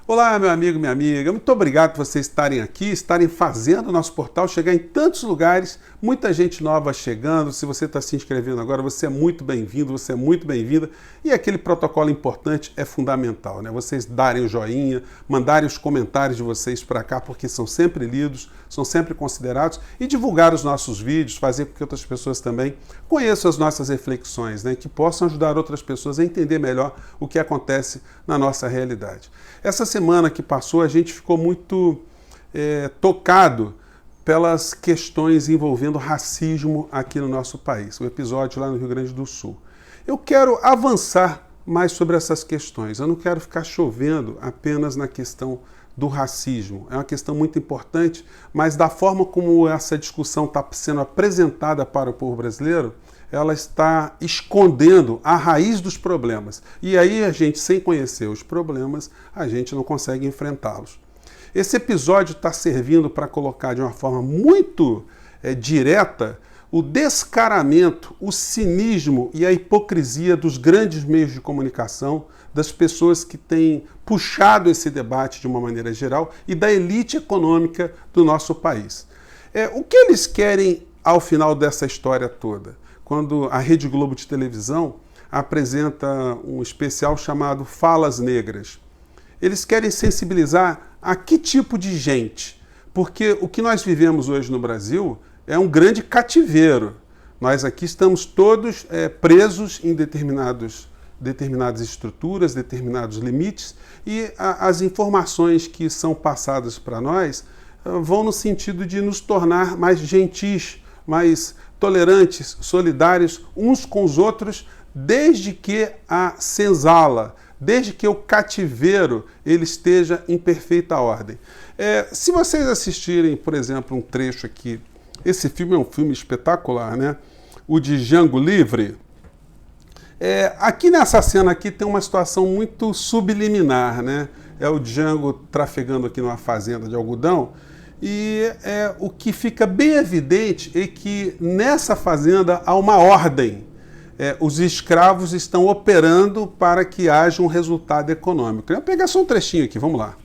Olá, meu amigo, minha amiga. Muito obrigado por vocês estarem aqui, estarem fazendo o nosso portal chegar em tantos lugares. Muita gente nova chegando. Se você está se inscrevendo agora, você é muito bem-vindo, você é muito bem-vinda. E aquele protocolo importante é fundamental, né? Vocês darem o joinha, mandarem os comentários de vocês para cá, porque são sempre lidos, são sempre considerados. E divulgar os nossos vídeos, fazer com que outras pessoas também conheçam as nossas reflexões, né? Que possam ajudar outras pessoas a entender melhor o que acontece na nossa realidade. Essa semana que passou, a gente ficou muito tocado pelas questões envolvendo racismo aqui no nosso país, o episódio lá no Rio Grande do Sul. Eu quero avançar mais sobre essas questões, eu não quero ficar chovendo apenas na questão do racismo. É uma questão muito importante, mas da forma como essa discussão está sendo apresentada para o povo brasileiro, ela está escondendo a raiz dos problemas. E aí a gente, sem conhecer os problemas, a gente não consegue enfrentá-los. Esse episódio está servindo para colocar de uma forma muito direta o descaramento, o cinismo e a hipocrisia dos grandes meios de comunicação, das pessoas que têm puxado esse debate de uma maneira geral e da elite econômica do nosso país. O que eles querem ao final dessa história toda? Quando a Rede Globo de televisão apresenta um especial chamado Falas Negras. Eles querem sensibilizar a que tipo de gente? Porque o que nós vivemos hoje no Brasil é um grande cativeiro. Nós aqui estamos todos presos em determinadas estruturas, determinados limites, e as informações que são passadas para nós vão no sentido de nos tornar mais gentis, mais tolerantes, solidários uns com os outros, desde que a senzala, desde que o cativeiro ele esteja em perfeita ordem. Se vocês assistirem, por exemplo, um trecho aqui, esse filme é um filme espetacular, né? O de Django Livre. Aqui nessa cena aqui tem uma situação muito subliminar, né? É o Django trafegando aqui numa fazenda de algodão. E o que fica bem evidente é que nessa fazenda há uma ordem. Os escravos estão operando para que haja um resultado econômico. Eu vou pegar só um trechinho aqui, vamos lá.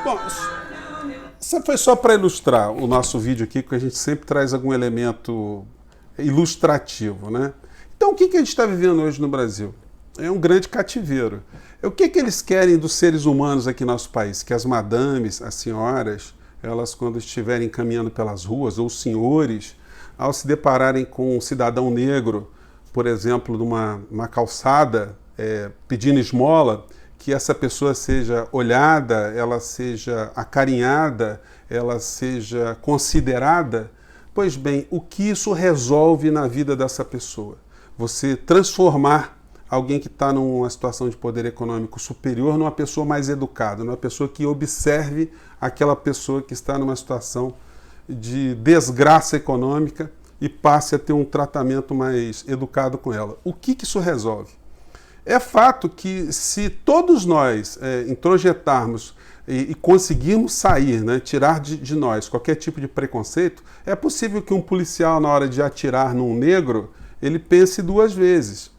Bom, isso foi só para ilustrar o nosso vídeo aqui, que a gente sempre traz algum elemento ilustrativo, né? Então, o que a gente está vivendo hoje no Brasil? É um grande cativeiro. O que eles querem dos seres humanos aqui no nosso país? Que as madames, as senhoras, elas quando estiverem caminhando pelas ruas, ou os senhores, ao se depararem com um cidadão negro, por exemplo, numa calçada, pedindo esmola, que essa pessoa seja olhada, ela seja acarinhada, ela seja considerada. Pois bem, o que isso resolve na vida dessa pessoa? Você transformar alguém que está numa situação de poder econômico superior numa pessoa mais educada, numa pessoa que observe aquela pessoa que está numa situação de desgraça econômica e passe a ter um tratamento mais educado com ela. O que isso resolve? É fato que se todos nós introjetarmos e conseguirmos sair, né, tirar de nós qualquer tipo de preconceito, é possível que um policial, na hora de atirar num negro, ele pense duas vezes.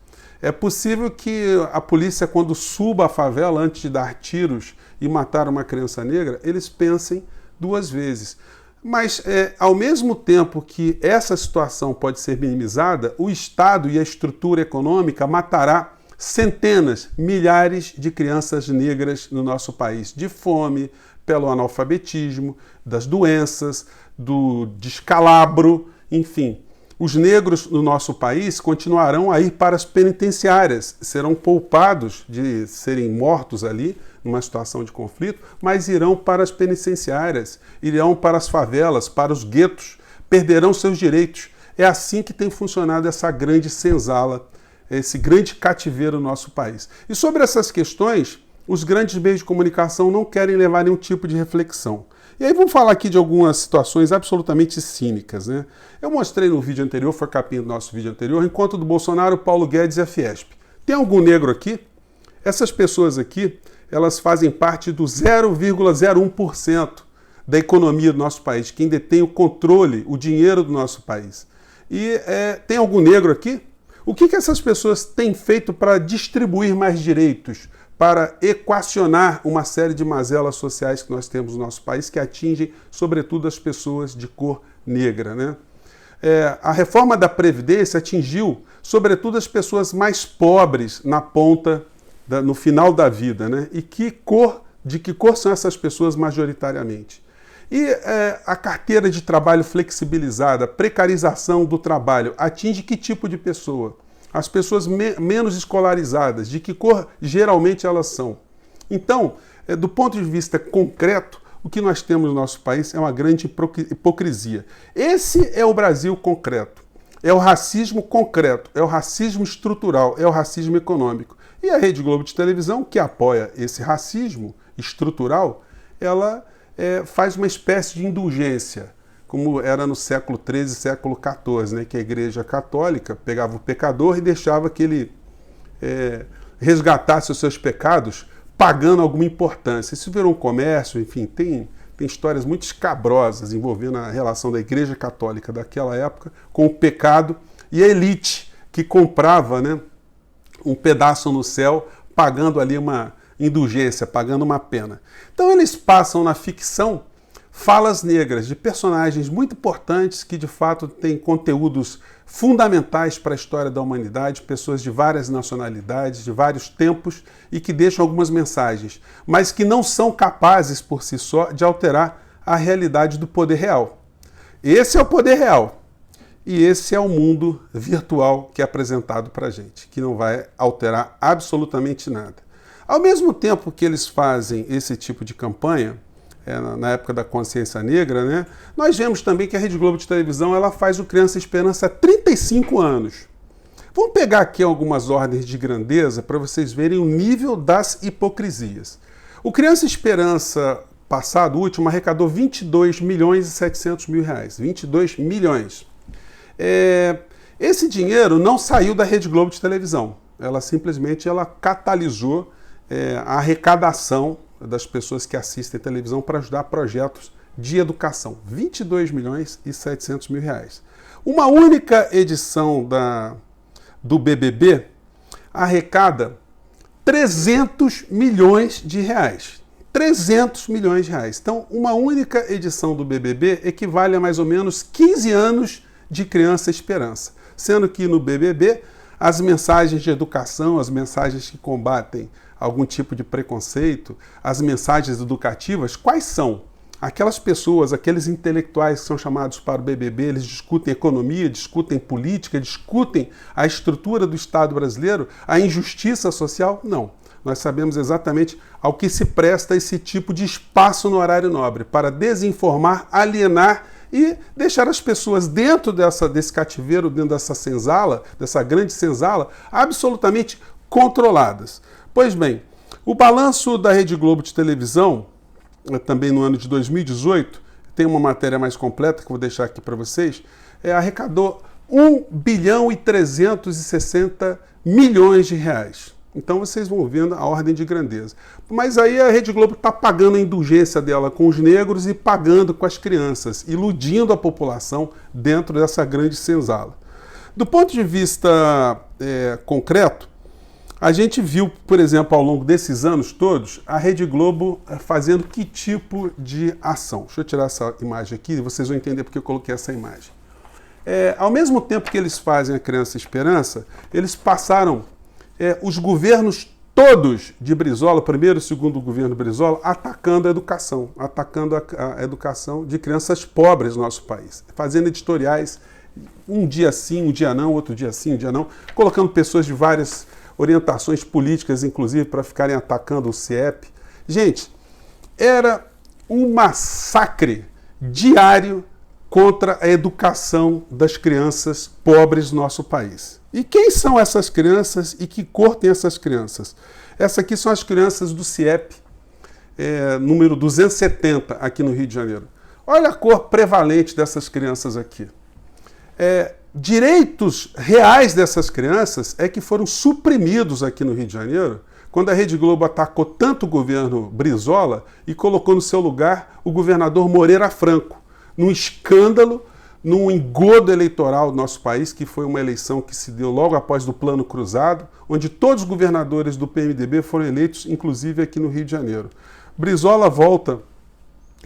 É possível que a polícia, quando suba a favela, antes de dar tiros e matar uma criança negra, eles pensem duas vezes. Mas, ao mesmo tempo que essa situação pode ser minimizada, o Estado e a estrutura econômica matará centenas, milhares de crianças negras no nosso país, de fome, pelo analfabetismo, das doenças, do descalabro, enfim. Os negros no nosso país continuarão a ir para as penitenciárias, serão poupados de serem mortos ali, numa situação de conflito, mas irão para as penitenciárias, irão para as favelas, para os guetos, perderão seus direitos. É assim que tem funcionado essa grande senzala, esse grande cativeiro no nosso país. E sobre essas questões, os grandes meios de comunicação não querem levar nenhum tipo de reflexão. E aí vamos falar aqui de algumas situações absolutamente cínicas, né? Eu mostrei no vídeo anterior, foi capinha do nosso vídeo anterior, encontro do Bolsonaro, Paulo Guedes e a Fiesp. Tem algum negro aqui? Essas pessoas aqui, elas fazem parte do 0,01% da economia do nosso país, quem detém o controle, o dinheiro do nosso país. E tem algum negro aqui? O que essas pessoas têm feito para distribuir mais direitos, para equacionar uma série de mazelas sociais que nós temos no nosso país, que atingem, sobretudo, as pessoas de cor negra, né? A reforma da Previdência atingiu, sobretudo, as pessoas mais pobres na ponta, no final da vida, né? E de que cor são essas pessoas majoritariamente? E a carteira de trabalho flexibilizada, a precarização do trabalho, atinge que tipo de pessoa? As pessoas menos escolarizadas, de que cor geralmente elas são? Então, do ponto de vista concreto, o que nós temos no nosso país é uma grande hipocrisia. Esse é o Brasil concreto. É o racismo concreto, é o racismo estrutural, é o racismo econômico. E a Rede Globo de televisão, que apoia esse racismo estrutural, ela faz uma espécie de indulgência, como era no século XIII e século XIV, né, que a Igreja Católica pegava o pecador e deixava que ele resgatasse os seus pecados, pagando alguma importância. Isso virou um comércio, enfim, tem histórias muito escabrosas envolvendo a relação da Igreja Católica daquela época com o pecado e a elite que comprava, né, um pedaço no céu, pagando ali uma indulgência, pagando uma pena. Então eles passam na ficção falas negras de personagens muito importantes que de fato têm conteúdos fundamentais para a história da humanidade, pessoas de várias nacionalidades, de vários tempos e que deixam algumas mensagens, mas que não são capazes por si só de alterar a realidade do poder real. Esse é o poder real e esse é o mundo virtual que é apresentado para a gente, que não vai alterar absolutamente nada. Ao mesmo tempo que eles fazem esse tipo de campanha, na época da consciência negra, né, nós vemos também que a Rede Globo de televisão ela faz o Criança Esperança há 35 anos. Vamos pegar aqui algumas ordens de grandeza para vocês verem o nível das hipocrisias. O Criança Esperança passado, último, arrecadou 22 milhões e 700 mil reais. 22 milhões. Esse dinheiro não saiu da Rede Globo de televisão. Ela simplesmente catalisou a arrecadação das pessoas que assistem televisão para ajudar projetos de educação. 22 milhões e 700 mil reais. Uma única edição do BBB arrecada 300 milhões de reais. 300 milhões de reais. Então, uma única edição do BBB equivale a mais ou menos 15 anos de Criança Esperança. Sendo que no BBB, as mensagens de educação, as mensagens que combatem algum tipo de preconceito, as mensagens educativas, quais são? Aquelas pessoas, aqueles intelectuais que são chamados para o BBB, eles discutem economia, discutem política, discutem a estrutura do Estado brasileiro, a injustiça social? Não. Nós sabemos exatamente ao que se presta esse tipo de espaço no horário nobre, para desinformar, alienar e deixar as pessoas dentro desse cativeiro, dentro dessa senzala, dessa grande senzala, absolutamente controladas. Pois bem, o balanço da Rede Globo de televisão, também no ano de 2018, tem uma matéria mais completa que eu vou deixar aqui para vocês, arrecadou 1 bilhão e 360 milhões de reais. Então vocês vão vendo a ordem de grandeza. Mas aí a Rede Globo está pagando a indulgência dela com os negros e pagando com as crianças, iludindo a população dentro dessa grande senzala. Do ponto de vista concreto, a gente viu, por exemplo, ao longo desses anos todos, a Rede Globo fazendo que tipo de ação? Deixa eu tirar essa imagem aqui e vocês vão entender porque eu coloquei essa imagem. Ao mesmo tempo que eles fazem a Criança Esperança, eles passaram os governos todos de Brizola, primeiro e segundo governo Brizola, atacando a educação de crianças pobres no nosso país, fazendo editoriais, um dia sim, um dia não, outro dia sim, um dia não, colocando pessoas de várias orientações políticas, inclusive, para ficarem atacando o CIEP. Gente, era um massacre diário contra a educação das crianças pobres do nosso país. E quem são essas crianças e que cor tem essas crianças? Essas aqui são as crianças do CIEP, número 270, aqui no Rio de Janeiro. Olha a cor prevalente dessas crianças aqui. Direitos reais dessas crianças que foram suprimidos aqui no Rio de Janeiro quando a Rede Globo atacou tanto o governo Brizola e colocou no seu lugar o governador Moreira Franco, num escândalo, num engodo eleitoral do nosso país, que foi uma eleição que se deu logo após o Plano Cruzado, onde todos os governadores do PMDB foram eleitos, inclusive aqui no Rio de Janeiro. Brizola volta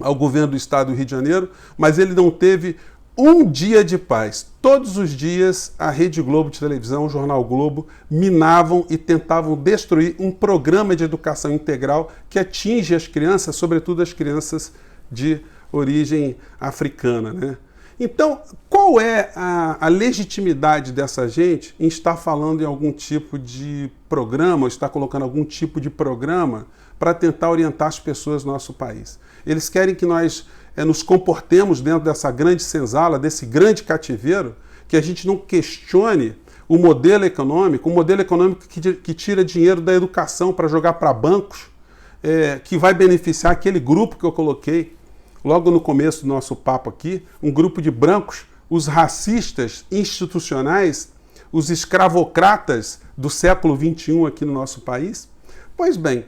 ao governo do estado do Rio de Janeiro, mas ele não teve um dia de paz. Todos os dias, a Rede Globo de televisão, o Jornal Globo, minavam e tentavam destruir um programa de educação integral que atinge as crianças, sobretudo as crianças de origem africana, né? Então, qual é a legitimidade dessa gente em estar falando em algum tipo de programa, ou estar colocando algum tipo de programa para tentar orientar as pessoas do nosso país? Eles querem que nós nos comportemos dentro dessa grande senzala, desse grande cativeiro, que a gente não questione o modelo econômico que tira dinheiro da educação para jogar para bancos, que vai beneficiar aquele grupo que eu coloquei logo no começo do nosso papo aqui, um grupo de brancos, os racistas institucionais, os escravocratas do século XXI aqui no nosso país. Pois bem,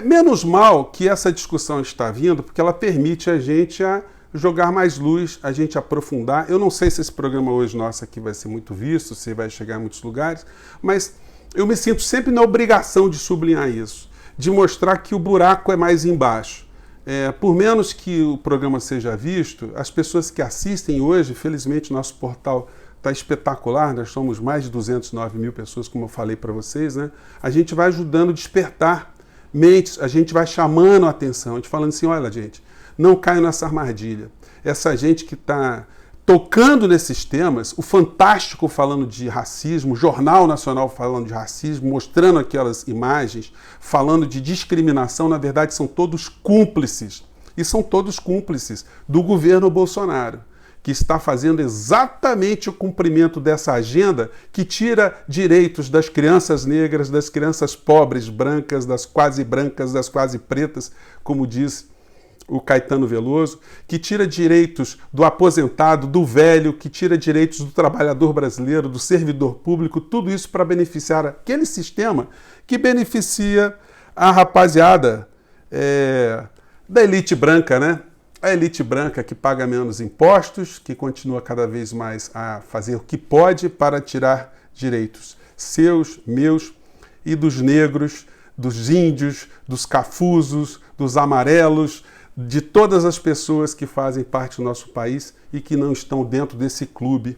menos mal que essa discussão está vindo, porque ela permite a gente a jogar mais luz, a gente aprofundar. Eu não sei se esse programa hoje nosso aqui vai ser muito visto, se vai chegar em muitos lugares, mas eu me sinto sempre na obrigação de sublinhar isso, de mostrar que o buraco é mais embaixo. Por menos que o programa seja visto, as pessoas que assistem hoje, felizmente nosso portal está espetacular, nós somos mais de 209 mil pessoas, como eu falei para vocês, né? A gente vai ajudando a despertar mentes, a gente vai chamando a atenção, a gente falando assim, olha gente, não caia nessa armadilha. Essa gente que está tocando nesses temas, o Fantástico falando de racismo, o Jornal Nacional falando de racismo, mostrando aquelas imagens, falando de discriminação, na verdade são todos cúmplices. E são todos cúmplices do governo Bolsonaro, que está fazendo exatamente o cumprimento dessa agenda que tira direitos das crianças negras, das crianças pobres, brancas, das quase pretas, como diz o Caetano Veloso, que tira direitos do aposentado, do velho, que tira direitos do trabalhador brasileiro, do servidor público, tudo isso para beneficiar aquele sistema que beneficia a rapaziada da elite branca, né? A elite branca que paga menos impostos, que continua cada vez mais a fazer o que pode para tirar direitos seus, meus e dos negros, dos índios, dos cafusos, dos amarelos, de todas as pessoas que fazem parte do nosso país e que não estão dentro desse clube,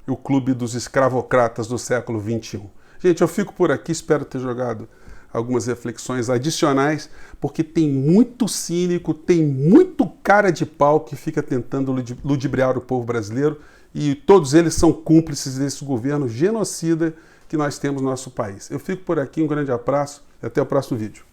o clube dos escravocratas do século XXI. Gente, eu fico por aqui, espero ter jogado algumas reflexões adicionais, porque tem muito cínico, tem muito cara de pau que fica tentando ludibriar o povo brasileiro e todos eles são cúmplices desse governo genocida que nós temos no nosso país. Eu fico por aqui, um grande abraço e até o próximo vídeo.